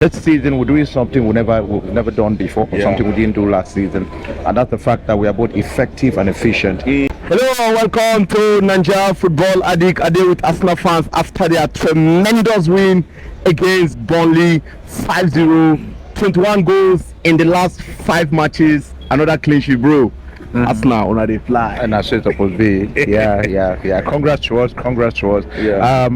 This season we're doing something we've never done before, or something we didn't do last season, and that's the fact that we are both effective and efficient. Hello and welcome to Nigeria Football Addict. A day with Arsenal fans after their tremendous win against Burnley 5-0, 21 goals in the last 5 matches. Another clean sheet, bro. Arsenal on they fly. And that's it supposed to be. Yeah. Congrats to us.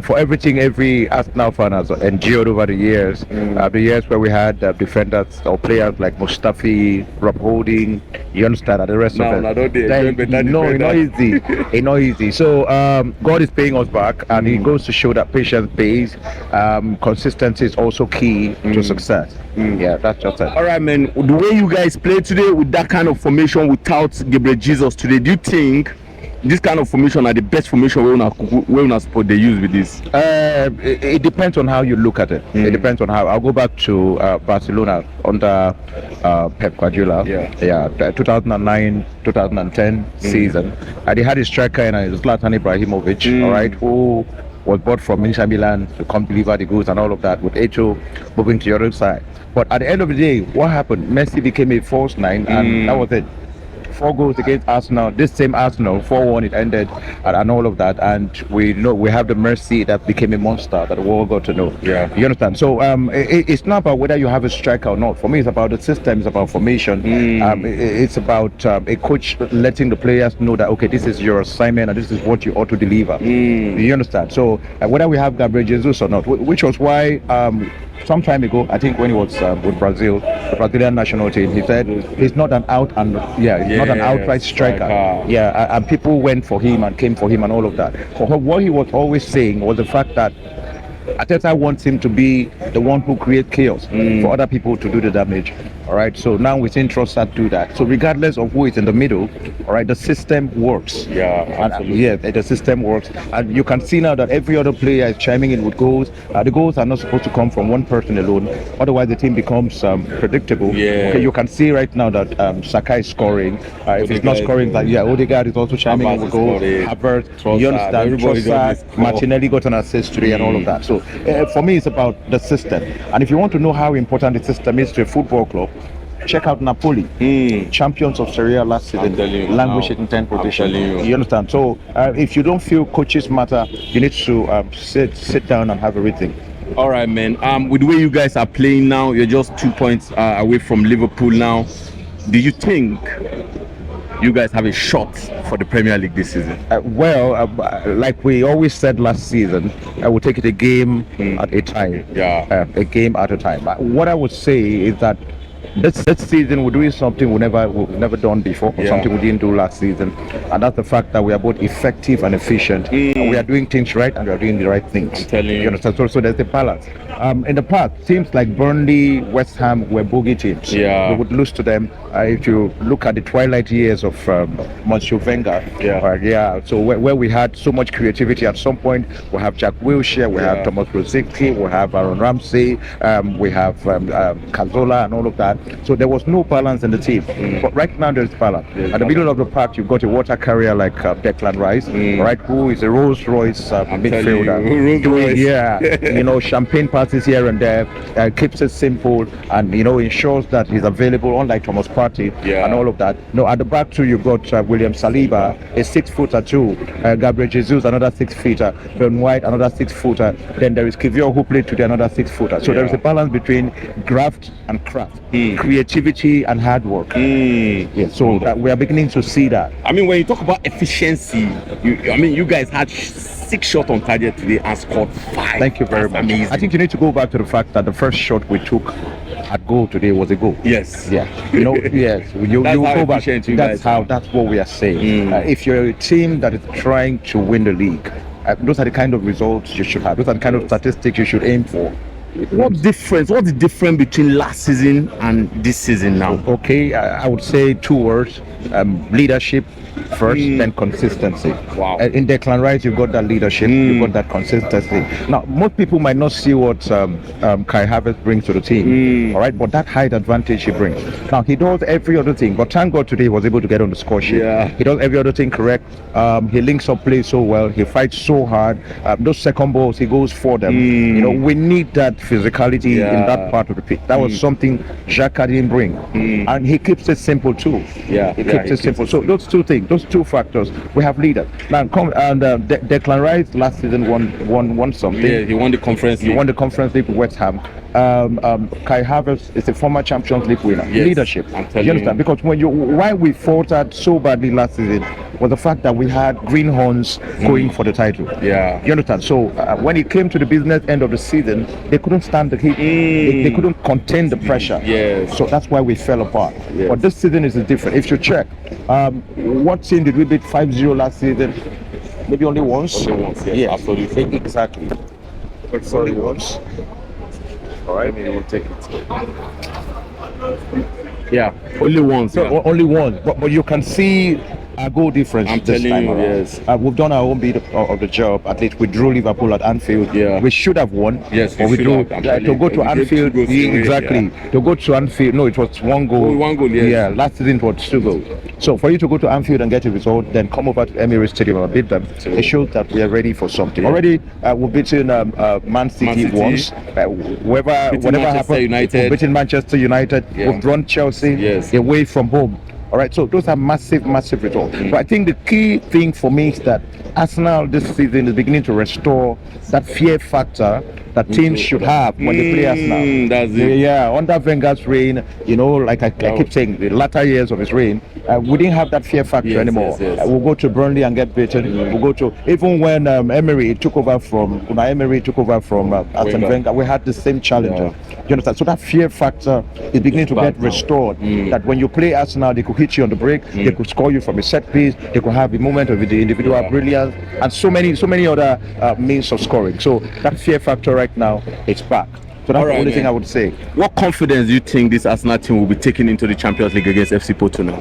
For everything every Arsenal fan has endured over the years. The years where we had defenders or players like Mustafi, Rob Holding, you understand, and the rest of it. No, it's not easy. It's not easy. So God is paying us back, and it goes to show that patience pays. Consistency is also key to success. Yeah, that's just it. All right, man. The way you guys play today with that kind of formation without Gabriel Jesus today, do you think this kind of formation are the best formation we're not supposed to use with this? It depends on how you look at it. It depends on how. I'll go back to Barcelona under Pep Guardiola. 2009, 2010 season. They had a striker and Zlatan Ibrahimovic. All right, who was bought from Inter Milan to come deliver the goods and all of that, with Eto moving to the other side. But at the end of the day, what happened? Messi became a false nine, and that was it. 4 goals against Arsenal. This same Arsenal, 4-1 it ended, and all of that. And we know we have the Mercy that became a monster that we all got to know. Yeah, you understand. So it's not about whether you have a striker or not. For me, it's about the system. It's about formation. It's about a coach letting the players know that okay, this is your assignment and this is what you ought to deliver. You understand. So whether we have Gabriel Jesus or not, which was why some time ago, I think when he was with Brazil, the Brazilian national team, he said he's not an outright striker. And people went for him and came for him and all of that. So what he was always saying was the fact that Arteta wants him to be the one who creates chaos for other people to do the damage. All right. So now we're seeing Trossard do that. So regardless of who is in the middle, all right, the system works. The system works, and you can see now that every other player is chiming in with goals. The goals are not supposed to come from one person alone. Otherwise, the team becomes predictable. Okay, you can see right now that Saka is scoring. If he's not scoring, Odegaard is also chiming in with goals. Havertz, you understand? Trossard, Martinelli got an assist today and all of that. So for me, it's about the system. And if you want to know how important the system is to a football club, check out Napoli, champions of Serie A last season, languishing in 10th position. You understand? So if you don't feel coaches matter, you need to sit down and have everything. All right, man. With the way you guys are playing now, you're just 2 points away from Liverpool now. Do you think you guys have a shot for the Premier League this season? Like we always said last season, I will take it a game at a time. A game at a time. What I would say is that this season we're doing something we've never done before, or something we didn't do last season, and that's the fact that we are both effective and efficient. And we are doing things right and we are doing the right things. I'm telling you. You understand? So there's the balance. In the past, teams like Burnley, West Ham were bogey teams. We would lose to them. If you look at the twilight years of Monsieur Wenger, so where we had so much creativity, at some point we have Jack Wilshere, we have Thomas Rosicky, we have Aaron Ramsey, we have Cazorla and all of that. So there was no balance in the team. But right now there's balance. At the middle of the park, you've got a water carrier like Declan Rice, right, who is a Rolls Royce midfielder. Champagne passes here and there, keeps it simple, and ensures that he's available, unlike Thomas Partey and all of that. At the back too, you've got William Saliba, a 6-footer too, Gabriel Jesus, another 6-footer, Ben White, another 6-footer. Then there is Kivior, who played today, another 6-footer. So there is a balance between graft and craft, creativity and hard work. So we are beginning to see that. I mean, when you talk about efficiency, you guys had 6 shots on target today and scored 5. Thank you very much. Amazing. I think you need to go back to the fact that the first shot we took at goal today was a goal. Yes. Yes. You go back. That's what we are saying. If you're a team that is trying to win the league, those are the kind of results you should have. Those are the kind of statistics you should aim for. What's the difference between last season and this season now? Okay, I would say 2 words: leadership first, then consistency. Wow. In Declan Rice, you've got that leadership, you've got that consistency. Now, most people might not see what Kai Havertz brings to the team, all right, but that height advantage he brings. Now, he does every other thing, but thank God today he was able to get on the score sheet. Yeah. He does every other thing correct. He links up play so well. He fights so hard. Those second balls, he goes for them. You know, we need that physicality in that part of the pitch. That was something Xhaka didn't bring, and he keeps it simple too. Yeah, he keeps it simple. So those two things, those two factors, we have leaders. Now, Declan Rice last season won something. Yeah, he won the Conference League. He won the Conference League with West Ham. Kai Havertz is a former Champions League winner. Yes, Leadership. I'm telling You understand? you. Because why we faltered so badly last season was the fact that we had greenhorns going for the title. Yeah. You understand? So when it came to the business end of the season, they couldn't stand the heat. They couldn't contain the pressure. Yes. So that's why we fell apart. Yes. But this season is different. If you check, what team did we beat 5-0 last season? Maybe only once. Only once, yes, absolutely. Exactly. Only once. All right. We'll take it. Yeah, only once. So only one, but you can see a goal difference. I'm this telling time you, around. yes. We've done our own bit of the job. At least we drew Liverpool at Anfield. Yeah. We should have won. Yes, but we we should drew. have. I'm telling To go you, to we gave Anfield, 2 goals away, exactly. To go to Anfield, no, it was 1 goal. Oh, 1 goal, yes. Yeah, last season it was 2 goals. So for you to go to Anfield and get a result, then come over to Emirates Stadium and beat them, it shows that we are ready for something. Already, we've beaten Man City once. Whatever Manchester happened, United. we've beaten Manchester United. Yeah. We've drawn Chelsea Yes. away from home. All right, so those are massive results. But I think the key thing for me is that Arsenal this season is beginning to restore that fear factor that teams should have when they play Arsenal. That's it. Yeah, under Wenger's reign, you know, like I keep saying, the latter years of his reign, we didn't have that fear factor anymore. Yes. We'll go to Burnley and get beaten. We'll go to, even when Emery took over from Arsene Wenger, we had the same challenges. You understand? So that fear factor is beginning to get restored. That when you play Arsenal, they could hit you on the break, they could score you from a set piece, they could have a moment of the individual brilliance, and so many other means of scoring. So that fear factor right now, it's back. So that's the only thing I would say. What confidence do you think this Arsenal team will be taking into the Champions League against FC Porto now?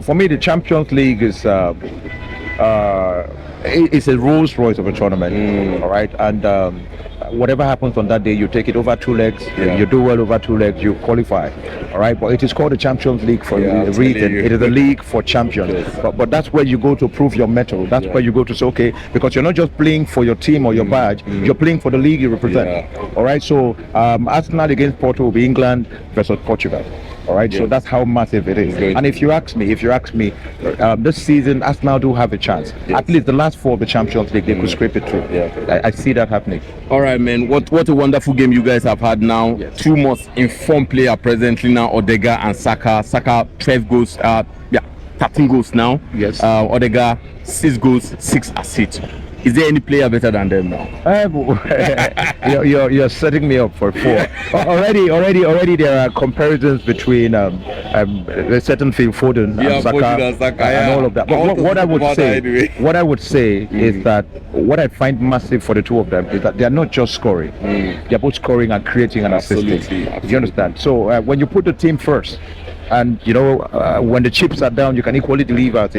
For me, the Champions League is it's a Rolls Royce of a tournament. All right, and whatever happens on that day, you take it over 2 legs. You do well over 2 legs, you qualify. All right, but it is called the Champions League for a reason. It is a league for champions. But that's where you go to prove your mettle. That's where you go to say, okay, because you're not just playing for your team or your badge, you're playing for the league you represent. All right, so Arsenal against Porto will be England versus Portugal. All right, so that's how massive it is. And if you ask me, this season Arsenal do have a chance. At least the last 4 of the Champions League, they could scrape it through. I see that happening. All right, man. What a wonderful game you guys have had now. 2 most informed players presently now, Odegaard and Saka. Saka 12 goals. 13 goals now. Yes. Odegaard 6 goals, 6 assists. Is there any player better than them now? You're setting me up for 4. Already there are comparisons between a certain Phil Foden and Saka, and all of that. But what I would say is that what I find massive for the 2 of them is that they are not just scoring. They're both scoring and creating and assisting. You understand? So when you put the team first, and you know, when the chips are down, you can equally deliver as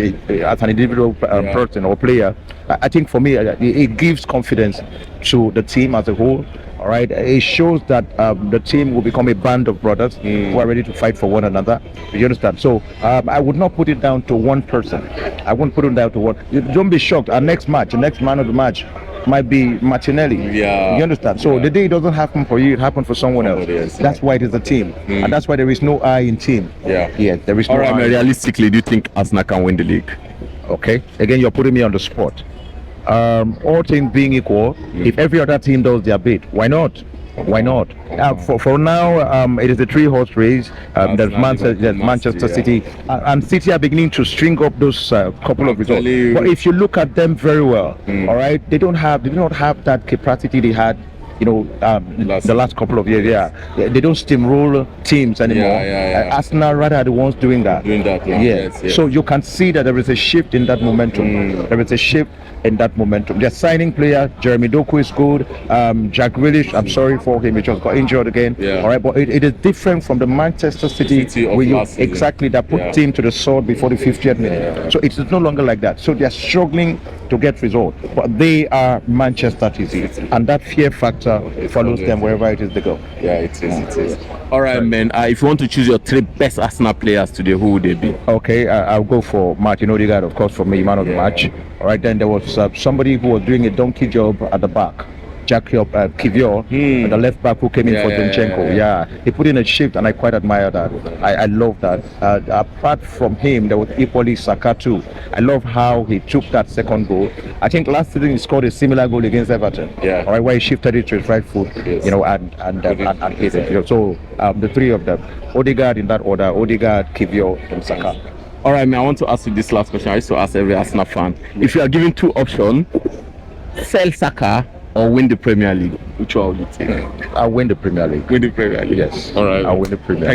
an individual person or player. I think for me, it gives confidence to the team as a whole. All right, it shows that the team will become a band of brothers who are ready to fight for one another. You understand? So I would not put it down to one person. I won't put it down to one. Don't be shocked. Our next match, the next man of the match, might be Martinelli. You understand? So the day it doesn't happen for you, it happens for someone else. That's why it is a team, and that's why there is no I in team. There is no. All right, man, realistically, do you think Arsenal can win the league? Okay, again, you're putting me on the spot. All things being equal, if every other team does their bit, why not? For now, it is a 3-horse race. There's Manchester City, and City are beginning to string up those couple of results. But if you look at them very well, all right, they do not have that capacity they had the last couple of years. Yeah, they don't steamroll teams anymore. Arsenal rather are the ones doing that. Yes. So you can see that there is a shift in that momentum. There is a shift in that momentum. They're signing players. Jeremy Doku is good. Jack Grealish, I'm sorry for him, he just got injured again. All right, but it is different from the Manchester City where you exactly that put team to the sword before the 50th minute. So it is no longer like that. So they're struggling to get results, but they are Manchester City, and that fear factor follows them wherever it is they go. Yeah, it is. All right, man. If you want to choose your 3 best Arsenal players today, who would they be? Okay, I'll go for Martin Odegaard, of course, for me, man of the match. All right, then there was somebody who was doing a donkey job at the back. Jack Kivior, the left back who came in for Zinchenko. He put in a shift, and I quite admire that. I love that. Apart from him, there was equally Saka too. I love how he took that second goal. I think last season he scored a similar goal against Everton. All right, where he shifted it to his right foot, and hit it. So the 3 of them, Odegaard in that order: Odegaard, Kivior, and Saka. All right, man. I want to ask you this last question. I used to ask every Arsenal fan: if you are given 2 options, sell Saka or win the Premier League, which one would you take? I'll win the Premier League. Win the Premier League. Yes. All right. I'll win the Premier League.